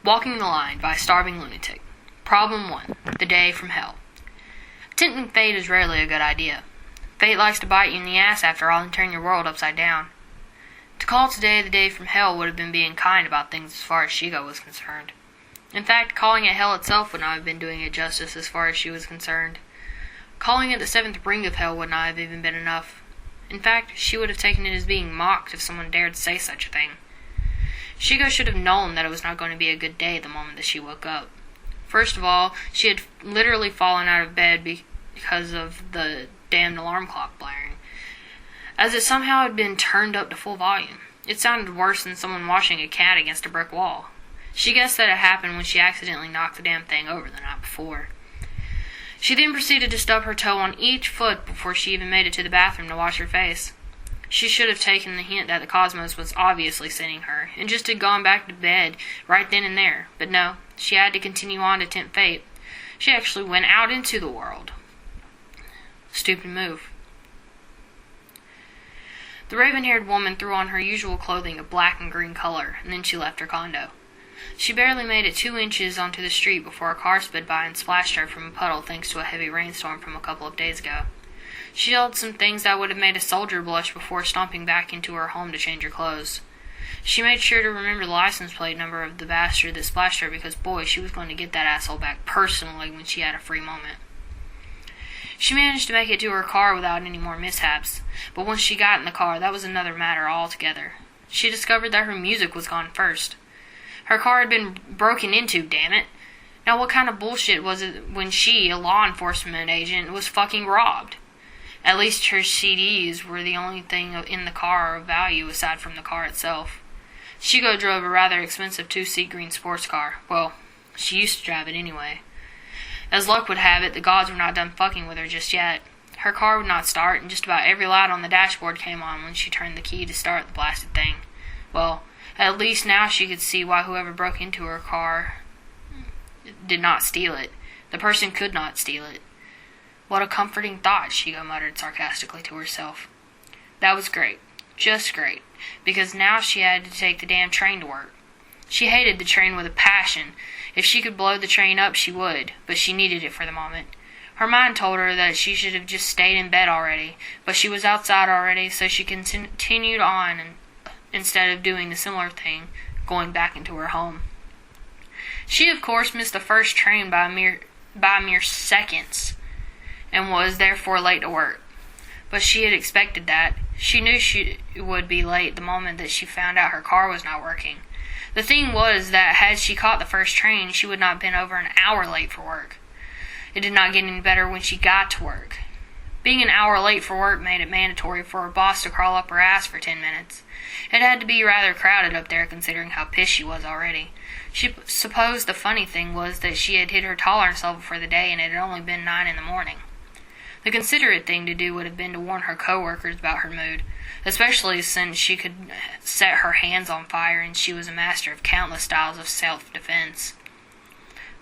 Walking the Line by StarvingLunatic. Problem 1. The Day from Hell. Tempting fate is rarely a good idea. Fate likes to bite you in the ass after all and turn your world upside down. To call today the day from hell would have been being kind about things as far as Shigo was concerned. In fact, calling it hell itself would not have been doing it justice as far as she was concerned. Calling it the seventh ring of hell would not have even been enough. In fact, she would have taken it as being mocked if someone dared say such a thing. Shigo should have known that it was not going to be a good day the moment that she woke up. First of all, she had literally fallen out of bed because of the damned alarm clock blaring, as it somehow had been turned up to full volume. It sounded worse than someone washing a cat against a brick wall. She guessed that it happened when she accidentally knocked the damn thing over the night before. She then proceeded to stub her toe on each foot before she even made it to the bathroom to wash her face. She should have taken the hint that the cosmos was obviously sending her, and just had gone back to bed right then and there. But no, she had to continue on to tempt fate. She actually went out into the world. Stupid move. The raven-haired woman threw on her usual clothing of black and green color, and then she left her condo. She barely made it 2 inches onto the street before a car sped by and splashed her from a puddle thanks to a heavy rainstorm from a couple of days ago. She yelled some things that would have made a soldier blush before stomping back into her home to change her clothes. She made sure to remember the license plate number of the bastard that splashed her because, boy, she was going to get that asshole back personally when she had a free moment. She managed to make it to her car without any more mishaps, but once she got in the car, that was another matter altogether. She discovered that her music was gone first. Her car had been broken into, damn it. Now what kind of bullshit was it when she, a law enforcement agent, was fucking robbed? At least her CDs were the only thing in the car of value aside from the car itself. Shigo drove a rather expensive 2-seat green sports car. Well, she used to drive it anyway. As luck would have it, the gods were not done fucking with her just yet. Her car would not start, and just about every light on the dashboard came on when she turned the key to start the blasted thing. Well, at least now she could see why whoever broke into her car did not steal it. The person could not steal it. What a comforting thought, Shigo muttered sarcastically to herself. That was great. Just great. Because now she had to take the damn train to work. She hated the train with a passion. If she could blow the train up, she would, but she needed it for the moment. Her mind told her that she should have just stayed in bed already, but she was outside already, so she continued on instead of doing the similar thing, going back into her home. She, of course, missed the first train by mere seconds, and was therefore late to work. But she had expected that. She knew she would be late the moment that she found out her car was not working. The thing was that had she caught the first train, she would not have been over an hour late for work. It did not get any better when she got to work. Being an hour late for work made it mandatory for her boss to crawl up her ass for 10 minutes. It had to be rather crowded up there considering how pissed she was already. She supposed the funny thing was that she had hit her tolerance level for the day and it had only been 9 in the morning. The considerate thing to do would have been to warn her coworkers about her mood, especially since she could set her hands on fire and she was a master of countless styles of self-defense.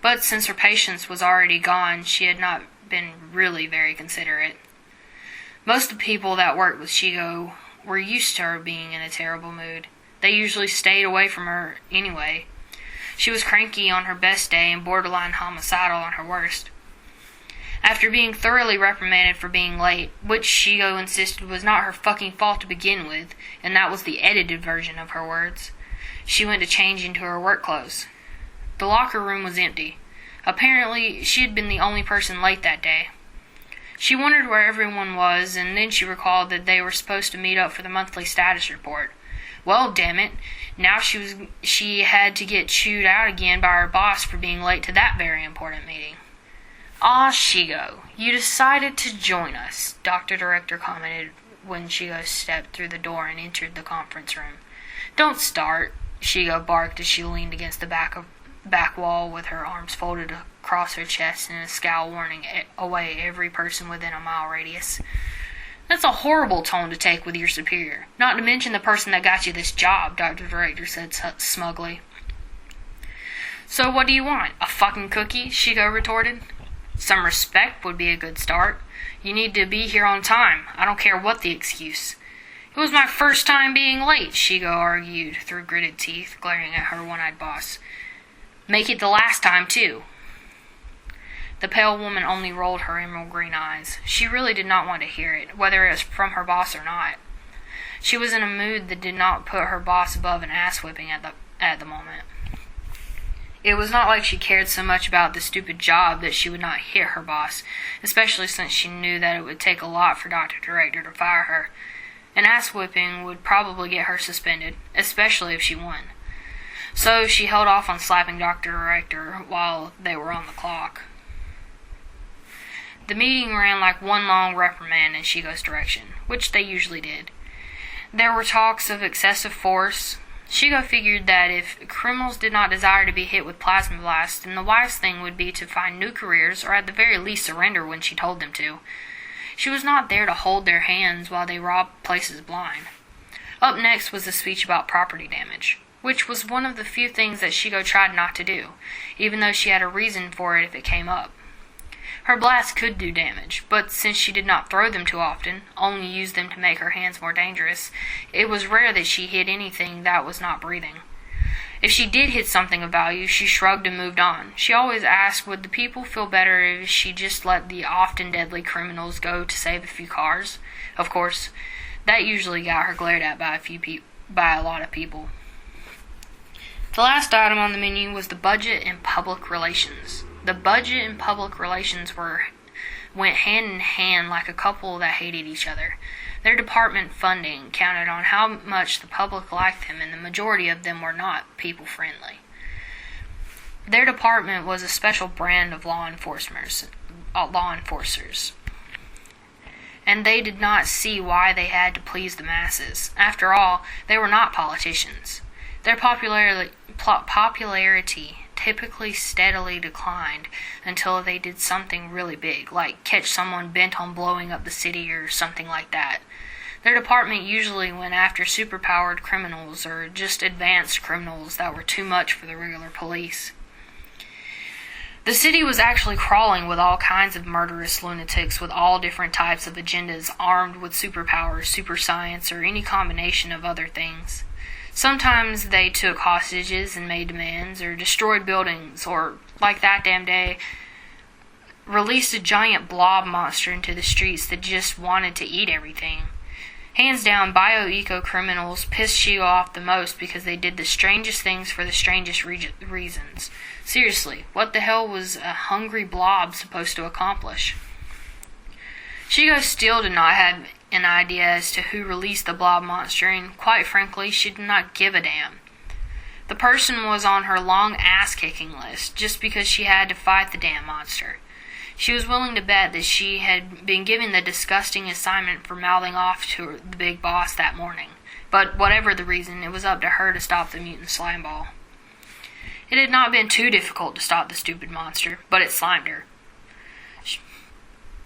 But since her patience was already gone, she had not been really very considerate. Most of the people that worked with Shigo were used to her being in a terrible mood. They usually stayed away from her anyway. She was cranky on her best day and borderline homicidal on her worst. After being thoroughly reprimanded for being late, which Shigo insisted was not her fucking fault to begin with, and that was the edited version of her words, she went to change into her work clothes. The locker room was empty. Apparently, she had been the only person late that day. She wondered where everyone was, and then she recalled that they were supposed to meet up for the monthly status report. Well, damn it, now she had to get chewed out again by her boss for being late to that very important meeting. "Ah, Shigo, you decided to join us," Dr. Director commented when Shigo stepped through the door and entered the conference room. "Don't start," Shigo barked as she leaned against the back wall with her arms folded across her chest and a scowl warning away every person within a mile radius. "That's a horrible tone to take with your superior, not to mention the person that got you this job," Dr. Director said smugly. "So what do you want, a fucking cookie?" Shigo retorted. "Some respect would be a good start. You need to be here on time. I don't care what the excuse." "It was my first time being late," Shigo argued through gritted teeth, glaring at her one-eyed boss. Make it the last time, too." The pale woman only rolled her emerald green eyes. She really did not want to hear it, whether it was from her boss or not. She was in a mood that did not put her boss above an ass-whipping at the moment. It was not like she cared so much about the stupid job that she would not hit her boss, especially since she knew that it would take a lot for Dr. Director to fire her. An ass-whipping would probably get her suspended, especially if she won. So she held off on slapping Dr. Director while they were on the clock. The meeting ran like one long reprimand in Shigo's direction, which they usually did. There were talks of excessive force. Shigo figured that if criminals did not desire to be hit with plasma blasts, then the wise thing would be to find new careers, or at the very least surrender when she told them to. She was not there to hold their hands while they robbed places blind. Up next was the speech about property damage, which was one of the few things that Shigo tried not to do, even though she had a reason for it if it came up. Her blasts could do damage, but since she did not throw them too often, only used them to make her hands more dangerous, it was rare that she hit anything that was not breathing. If she did hit something of value, she shrugged and moved on. She always asked, would the people feel better if she just let the often deadly criminals go to save a few cars? Of course, that usually got her glared at by a lot of people. The last item on the menu was the budget and public relations. The budget and public relations went hand in hand like a couple that hated each other. Their department funding counted on how much the public liked them, and the majority of them were not people-friendly. Their department was a special brand of law enforcers, and they did not see why they had to please the masses. After all, they were not politicians. Their popularity typically steadily declined until they did something really big, like catch someone bent on blowing up the city or something like that. Their department usually went after superpowered criminals or just advanced criminals that were too much for the regular police. The city was actually crawling with all kinds of murderous lunatics with all different types of agendas, armed with superpowers, super science, or any combination of other things. Sometimes they took hostages and made demands, or destroyed buildings, or, like that damn day, released a giant blob monster into the streets that just wanted to eat everything. Hands down, bio-eco criminals pissed Shigo off the most because they did the strangest things for the strangest reasons. Seriously, what the hell was a hungry blob supposed to accomplish? Shigo still did not have an idea as to who released the blob monster, and quite frankly, she did not give a damn. The person was on her long ass-kicking list just because she had to fight the damn monster. She was willing to bet that she had been given the disgusting assignment for mouthing off to the big boss that morning. But whatever the reason, it was up to her to stop the mutant slime ball. It had not been too difficult to stop the stupid monster, but it slimed her.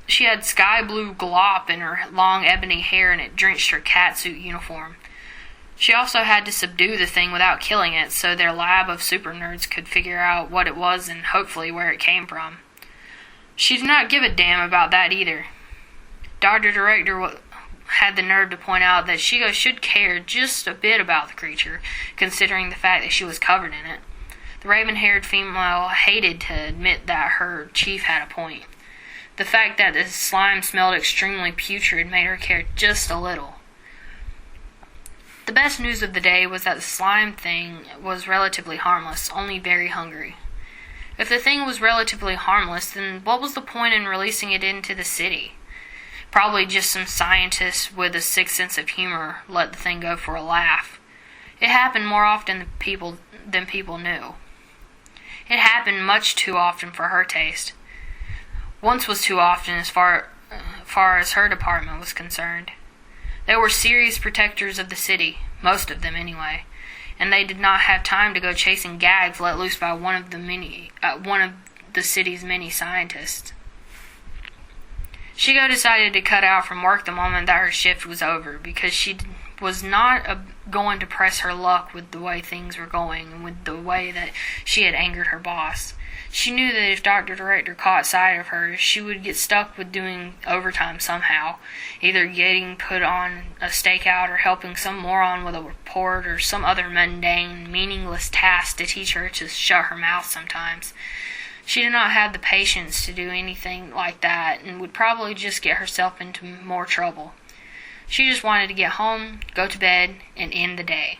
She had sky blue glop in her long ebony hair, and it drenched her catsuit uniform. She also had to subdue the thing without killing it, so their lab of super nerds could figure out what it was and hopefully where it came from. She did not give a damn about that either. Dr. Director had the nerve to point out that Shigo should care just a bit about the creature, considering the fact that she was covered in it. The raven-haired female hated to admit that her chief had a point. The fact that the slime smelled extremely putrid made her care just a little. The best news of the day was that the slime thing was relatively harmless, only very hungry. If the thing was relatively harmless, then what was the point in releasing it into the city? Probably just some scientists with a sick sense of humor let the thing go for a laugh. It happened more often than people knew. It happened much too often for her taste. Once was too often as far as her department was concerned. They were serious protectors of the city, most of them anyway, and they did not have time to go chasing gags let loose by one of the city's many scientists. Shigo decided to cut out from work the moment that her shift was over, because she was not going to press her luck with the way things were going and with the way that she had angered her boss. She knew that if Dr. Director caught sight of her, she would get stuck with doing overtime somehow, either getting put on a stakeout or helping some moron with a report or some other mundane, meaningless task to teach her to shut her mouth sometimes. She did not have the patience to do anything like that and would probably just get herself into more trouble. She just wanted to get home, go to bed, and end the day.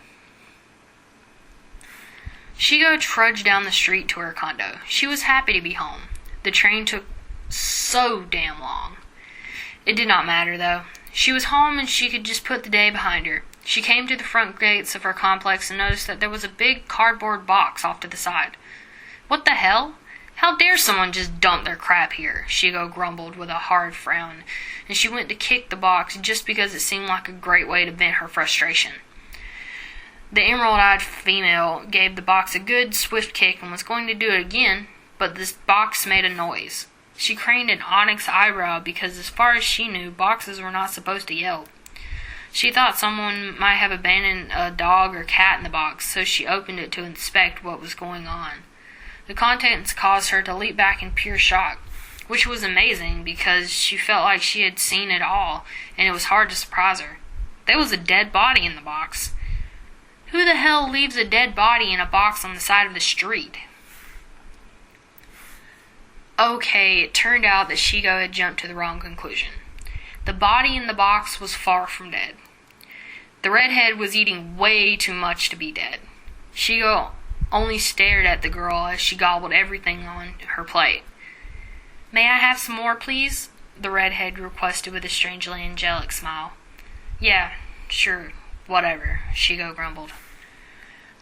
Shigo trudged down the street to her condo. She was happy to be home. The train took so damn long. It did not matter, though. She was home and she could just put the day behind her. She came to the front gates of her complex and noticed that there was a big cardboard box off to the side. What the hell? How dare someone just dump their crap here? Shigo grumbled with a hard frown, and she went to kick the box just because it seemed like a great way to vent her frustration. The emerald-eyed female gave the box a good, swift kick and was going to do it again, but this box made a noise. She craned an onyx eyebrow because, as far as she knew, boxes were not supposed to yell. She thought someone might have abandoned a dog or cat in the box, so she opened it to inspect what was going on. The contents caused her to leap back in pure shock, which was amazing because she felt like she had seen it all, and it was hard to surprise her. There was a dead body in the box. Who the hell leaves a dead body in a box on the side of the street? Okay, it turned out that Shigo had jumped to the wrong conclusion. The body in the box was far from dead. The redhead was eating way too much to be dead. Shigo only stared at the girl as she gobbled everything on her plate. "May I have some more, please?" the redhead requested with a strangely angelic smile. "Yeah, sure, whatever," Shigo grumbled.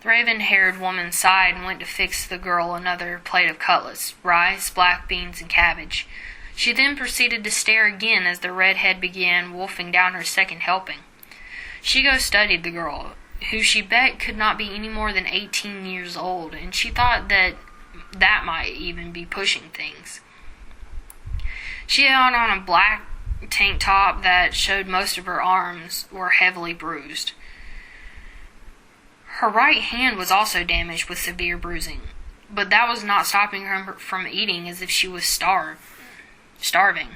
The raven-haired woman sighed and went to fix the girl another plate of cutlets, rice, black beans, and cabbage. She then proceeded to stare again as the redhead began wolfing down her second helping. Shigo studied the girl, who she bet could not be any more than 18 years old, and she thought that might even be pushing things. She had on a black tank top that showed most of her arms were heavily bruised. Her right hand was also damaged with severe bruising, but that was not stopping her from eating as if she was starving.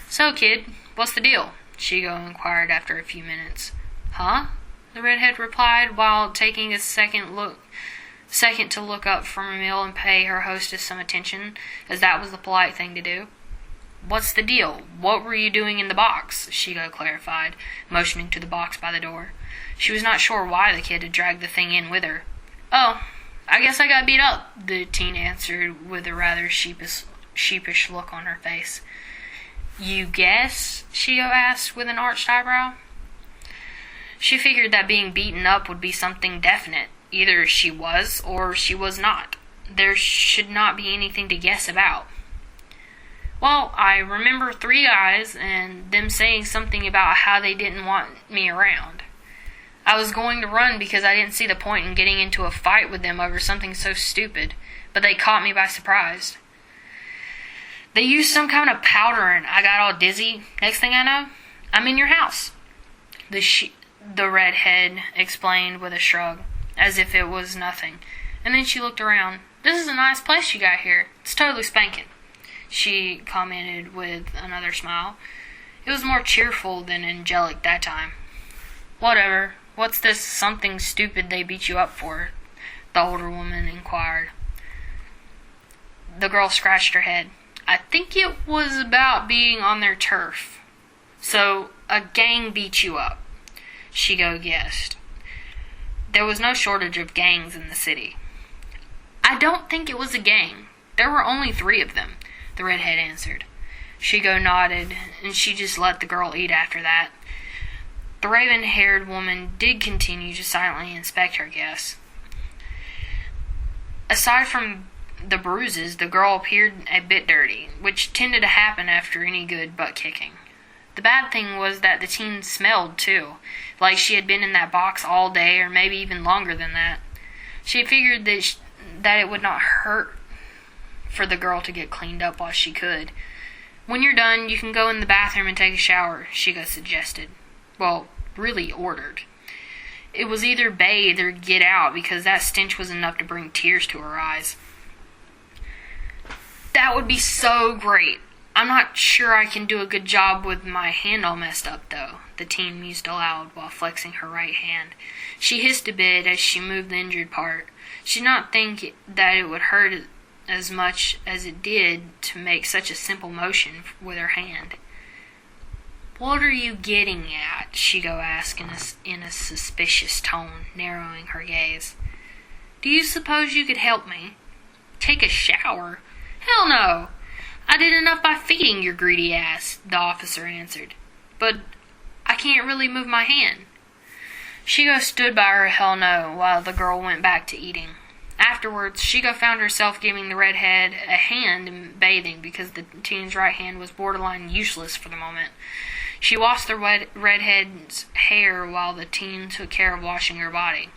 "So, kid, what's the deal?" Shigo inquired after a few minutes. "Huh?" the redhead replied, while taking a second to look up from her meal and pay her hostess some attention, as that was the polite thing to do. "What's the deal? What were you doing in the box?" Shigo clarified, motioning to the box by the door. She was not sure why the kid had dragged the thing in with her. "Oh, I guess I got beat up," the teen answered with a rather sheepish look on her face. "You guess?" Shigo asked with an arched eyebrow. She figured that being beaten up would be something definite. Either she was or she was not. There should not be anything to guess about. "Well, I remember 3 guys and them saying something about how they didn't want me around. I was going to run because I didn't see the point in getting into a fight with them over something so stupid, but they caught me by surprise. They used some kind of powder and I got all dizzy. Next thing I know, I'm in your house." The redhead explained with a shrug, as if it was nothing, and then she looked around. "This is a nice place you got here. It's totally spanking," she commented with another smile. It was more cheerful than angelic that time. "Whatever. What's this something stupid they beat you up for?" the older woman inquired. The girl scratched her head. "I think it was about being on their turf." "So, a gang beat you up," Shigo guessed. There was no shortage of gangs in the city. "I don't think it was a gang. There were only 3 of them," the redhead answered. Shigo nodded, and she just let the girl eat after that. The raven-haired woman did continue to silently inspect her guests. Aside from the bruises, the girl appeared a bit dirty, which tended to happen after any good butt-kicking. The bad thing was that the teen smelled, too, like she had been in that box all day or maybe even longer than that. She figured that it would not hurt for the girl to get cleaned up while she could. "When you're done, you can go in the bathroom and take a shower," Shigo suggested. Well, really ordered. It was either bathe or get out, because that stench was enough to bring tears to her eyes. That would be so great. I'm not sure I can do a good job with my hand all messed up, though, the teen mused aloud while flexing her right hand. She hissed a bit as she moved the injured part. She did not think that it would hurt as much as it did to make such a simple motion with her hand. "What are you getting at?" Shigo asked in a suspicious tone, narrowing her gaze. "Do you suppose you could help me?" "Take a shower? Hell no! I did enough by feeding your greedy ass," the officer answered. "But I can't really move my hand." Shigo stood by her hell no while the girl went back to eating. Afterwards, Shigo found herself giving the redhead a hand in bathing because the teen's right hand was borderline useless for the moment. She washed the redhead's hair while the teen took care of washing her body.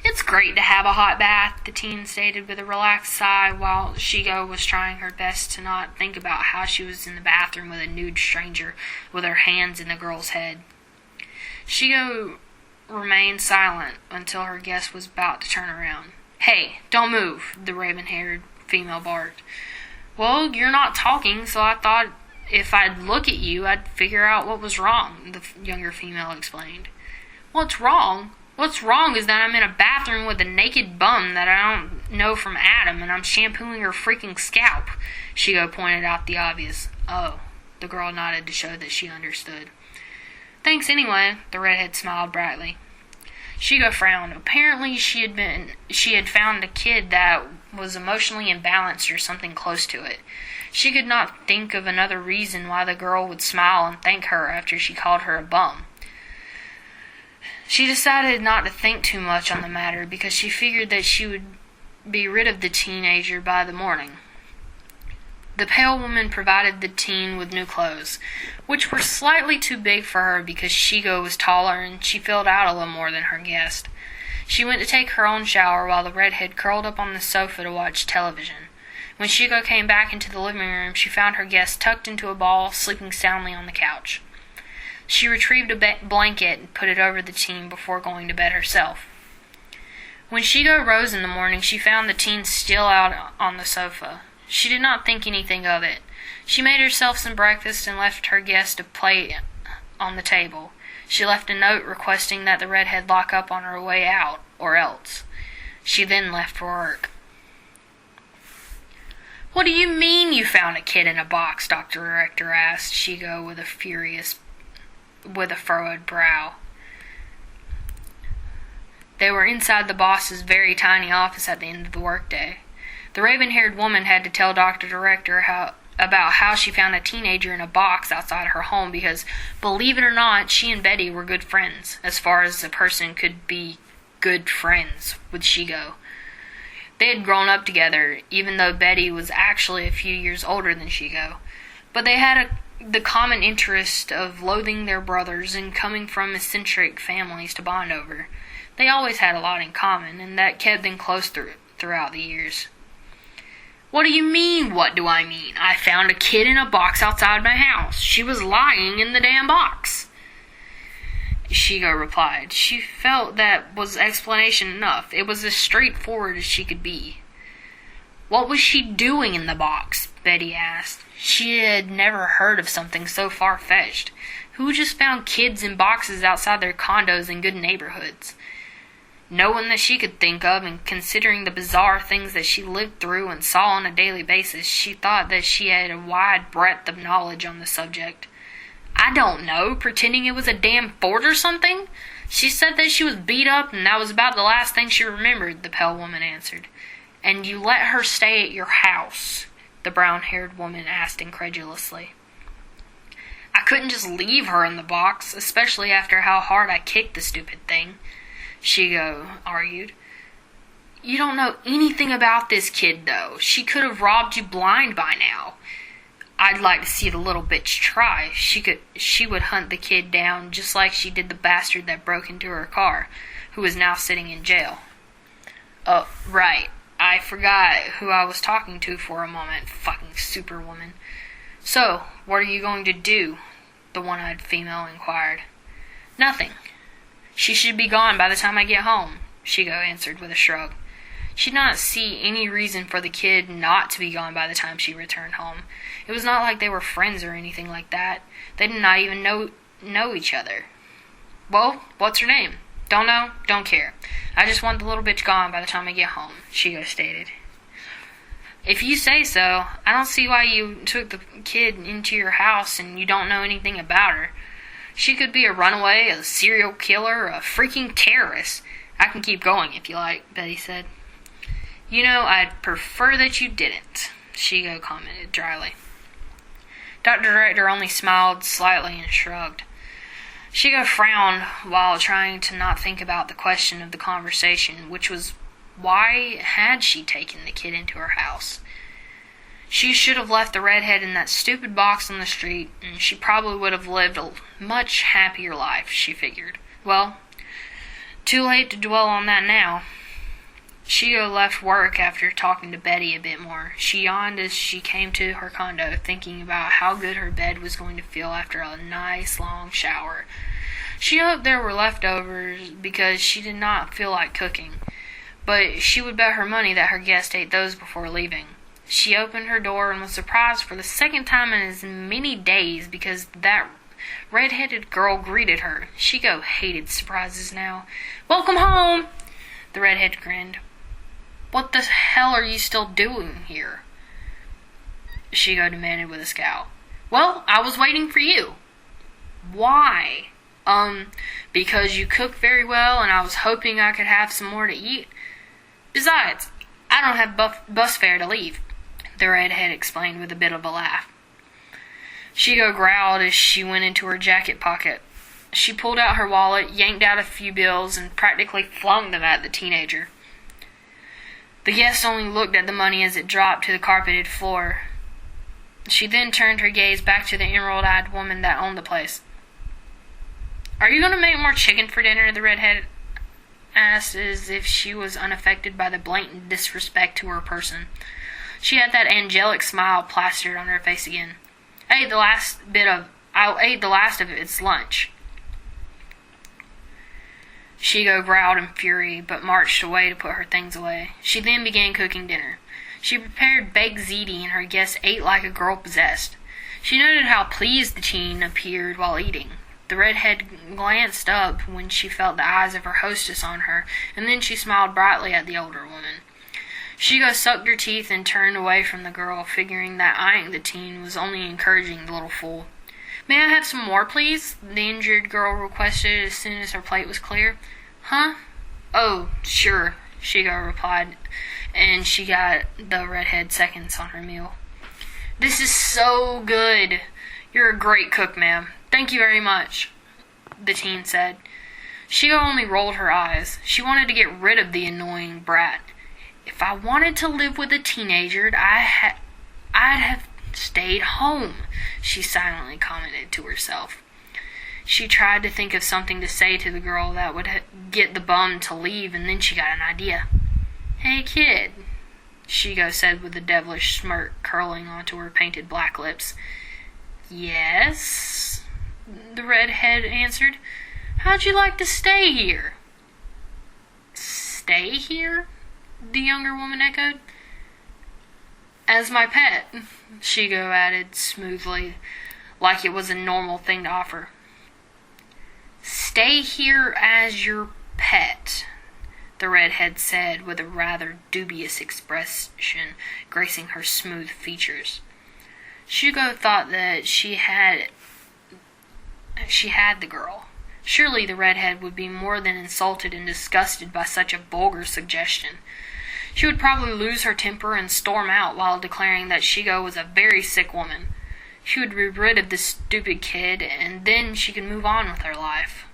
"It's great to have a hot bath," the teen stated with a relaxed sigh while Shigo was trying her best to not think about how she was in the bathroom with a nude stranger with her hands in the girl's head. Shigo remained silent until her guest was about to turn around. "Hey, don't move," the raven-haired female barked. "Well, you're not talking, so I thought if I'd look at you, I'd figure out what was wrong," the younger female explained. "What's wrong? What's wrong is that I'm in a bathroom with a naked bum that I don't know from Adam, and I'm shampooing her freaking scalp." Shigo pointed out the obvious. "Oh," the girl nodded to show that she understood. "Thanks anyway," the redhead smiled brightly. Shigo frowned. Apparently she had found a kid that was emotionally imbalanced or something close to it. She could not think of another reason why the girl would smile and thank her after she called her a bum. She decided not to think too much on the matter because she figured that she would be rid of the teenager by the morning. The pale woman provided the teen with new clothes, which were slightly too big for her because Shigo was taller and she filled out a little more than her guest. She went to take her own shower while the redhead curled up on the sofa to watch television. When Shigo came back into the living room, she found her guest tucked into a ball, sleeping soundly on the couch. She retrieved a blanket and put it over the teen before going to bed herself. When Shigo rose in the morning, she found the teen still out on the sofa. She did not think anything of it. She made herself some breakfast and left her guest a plate on the table. She left a note requesting that the redhead lock up on her way out, or else. She then left for work. "What do you mean you found a kid in a box?" Dr. Rector asked Shigo with a furrowed brow. They were inside the boss's very tiny office at the end of the workday. The raven-haired woman had to tell Dr. Director about how she found a teenager in a box outside her home because, believe it or not, she and Betty were good friends, as far as a person could be good friends with Shigo. They had grown up together, even though Betty was actually a few years older than Shigo. But they had the common interest of loathing their brothers and coming from eccentric families to bond over. They always had a lot in common, and that kept them close throughout the years. "What do you mean, what do I mean? I found a kid in a box outside my house. She was lying in the damn box," Shigo replied. She felt that was explanation enough. It was as straightforward as she could be. "What was she doing in the box?" Betty asked. She had never heard of something so far-fetched. Who just found kids in boxes outside their condos in good neighborhoods? No one that she could think of, and considering the bizarre things that she lived through and saw on a daily basis, she thought that she had a wide breadth of knowledge on the subject. "I don't know, pretending it was a damn fort or something? She said that she was beat up and that was about the last thing she remembered," the pale woman answered. "And you let her stay at your house?" the brown-haired woman asked incredulously. "I couldn't just leave her in the box, especially after how hard I kicked the stupid thing," Shigo argued. "You don't know anything about this kid, though. She could have robbed you blind by now. I'd like to see the little bitch try. She would hunt the kid down just like she did the bastard that broke into her car, who is now sitting in jail." "Oh, right. I forgot who I was talking to for a moment. Fucking superwoman." "So, what are you going to do?" the one-eyed female inquired. "Nothing." She should be gone by the time I get home, Shigo answered with a shrug. She did not see any reason for the kid not to be gone by the time she returned home. It was not like they were friends or anything like that. They did not even know each other. Well, what's her name? Don't know, don't care. I just want the little bitch gone by the time I get home, Shigo stated. If you say so, I don't see why you took the kid into your house and you don't know anything about her. She could be a runaway, a serial killer, a freaking terrorist. I can keep going if you like, Betty said. You know, I'd prefer that you didn't, Shigo commented dryly. Dr. Director only smiled slightly and shrugged. Shigo frowned while trying to not think about the question of the conversation, which was, why had she taken the kid into her house? She should have left the redhead in that stupid box on the street, and she probably would have lived a much happier life, she figured. Well, too late to dwell on that now. Shigo left work after talking to Betty a bit more. She yawned as she came to her condo, thinking about how good her bed was going to feel after a nice long shower. She hoped there were leftovers because she did not feel like cooking, but she would bet her money that her guest ate those before leaving. She opened her door and was surprised for the second time in as many days because that red-headed girl greeted her. Shigo hated surprises now. "Welcome home!" The redhead grinned. "What the hell are you still doing here?" Shigo demanded with a scowl. "Well, I was waiting for you." "Why?" Because you cook very well and I was hoping I could have some more to eat. Besides, I don't have bus fare to leave," the redhead explained with a bit of a laugh. Shigo growled as she went into her jacket pocket. She pulled out her wallet, yanked out a few bills, and practically flung them at the teenager. The guest only looked at the money as it dropped to the carpeted floor. She then turned her gaze back to the emerald-eyed woman that owned the place. "Are you going to make more chicken for dinner?" the redhead asked, as if she was unaffected by the blatant disrespect to her person. She had that angelic smile plastered on her face again. I ate the last of its lunch." Shigo growled in fury, but marched away to put her things away. She then began cooking dinner. She prepared baked ziti, and her guest ate like a girl possessed. She noted how pleased the teen appeared while eating. The redhead glanced up when she felt the eyes of her hostess on her, and then she smiled brightly at the older woman. Shigo sucked her teeth and turned away from the girl, figuring that eyeing the teen was only encouraging the little fool. "May I have some more, please?" the injured girl requested as soon as her plate was clear. "Huh? Oh, sure," Shigo replied, and she got the redhead seconds on her meal. "This is so good. You're a great cook, ma'am. Thank you very much," the teen said. Shigo only rolled her eyes. She wanted to get rid of the annoying brat. If I wanted to live with a teenager, I'd have stayed home, she silently commented to herself. She tried to think of something to say to the girl that would get the bum to leave, and then she got an idea. "Hey, kid," Shigo said with a devilish smirk curling onto her painted black lips. "Yes?" the redhead answered. "How'd you like to stay here?" "Stay here?" the younger woman echoed. "As my pet," Shigo added smoothly, like it was a normal thing to offer. "Stay here as your pet," the redhead said with a rather dubious expression gracing her smooth features. Shigo thought that she had the girl. Surely the redhead would be more than insulted and disgusted by such a vulgar suggestion. She would probably lose her temper and storm out while declaring that Shigo was a very sick woman. She would be rid of this stupid kid, and then she could move on with her life.